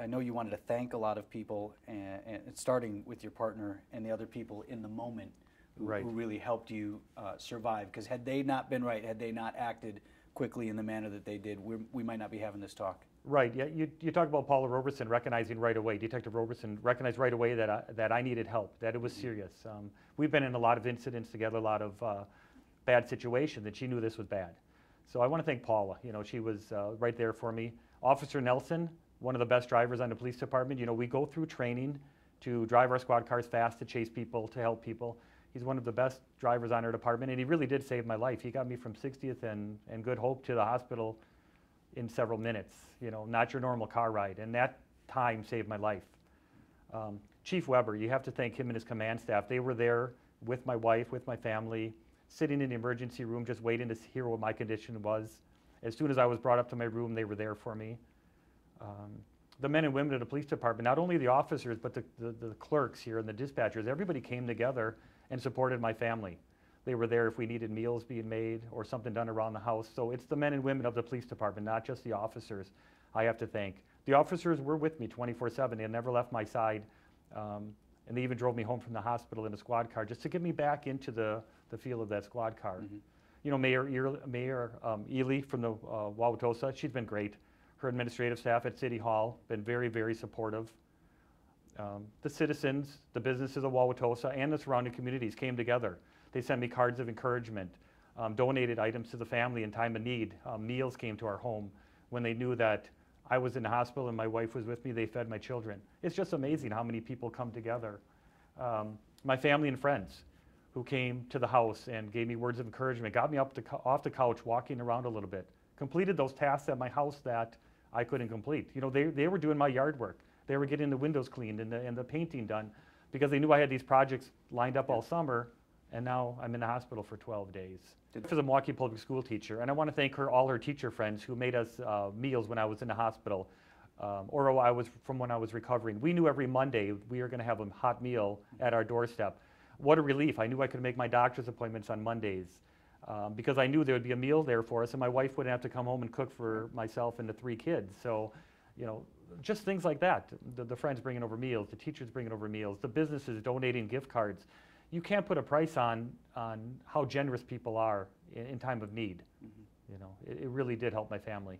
I know you wanted to thank a lot of people, and starting with your partner and the other people in the moment who really helped you survive. Because had they not been right, had they not acted quickly in the manner that they did, we might not be having this talk. Right. Yeah. You talk about Paula Roberson recognizing right away. Detective Roberson recognized right away that I needed help, that it was serious. We've been in a lot of incidents together, a lot of bad situations, and she knew this was bad. So I want to thank Paula. You know, she was right there for me. Officer Nelson, one of the best drivers on the police department. You know, we go through training to drive our squad cars fast, to chase people, to help people. He's one of the best drivers on our department, and he really did save my life. He got me from 60th and Good Hope to the hospital in several minutes. You know, not your normal car ride, and that time saved my life. Chief Weber, you have to thank him and his command staff. They were there with my wife, with my family, sitting in the emergency room just waiting to hear what my condition was. As soon as I was brought up to my room, they were there for me. The men and women of the police department, not only the officers, but the clerks here and the dispatchers, everybody came together and supported my family. They were there if we needed meals being made or something done around the house. So it's the men and women of the police department, not just the officers, I have to thank. The officers were with me 24/7. They never left my side. And they even drove me home from the hospital in a squad car just to get me back into the feel of that squad car. Mm-hmm. You know, Mayor Ely from the Wauwatosa, she's been great. Her administrative staff at City Hall, been very, very supportive. The citizens, the businesses of Wauwatosa and the surrounding communities came together. They sent me cards of encouragement, donated items to the family in time of need. Meals came to our home. When they knew that I was in the hospital and my wife was with me, they fed my children. It's just amazing how many people come together. My family and friends who came to the house and gave me words of encouragement, got me up off the couch, walking around a little bit, completed those tasks at my house that I couldn't complete. You know, they were doing my yard work. They were getting the windows cleaned and the painting done because they knew I had these projects lined up all summer, and now I'm in the hospital for 12 days. I was a Milwaukee public school teacher, and I want to thank all her teacher friends who made us meals when I was in the hospital, or when I was recovering. We knew every Monday we were going to have a hot meal at our doorstep. What a relief. I knew I could make my doctor's appointments on Mondays because I knew there would be a meal there for us, and my wife wouldn't have to come home and cook for myself and the 3 kids. So, you know, just things like that. The friends bringing over meals, the teachers bringing over meals, the businesses donating gift cards. You can't put a price on how generous people are in time of need. Mm-hmm. You know, it really did help my family.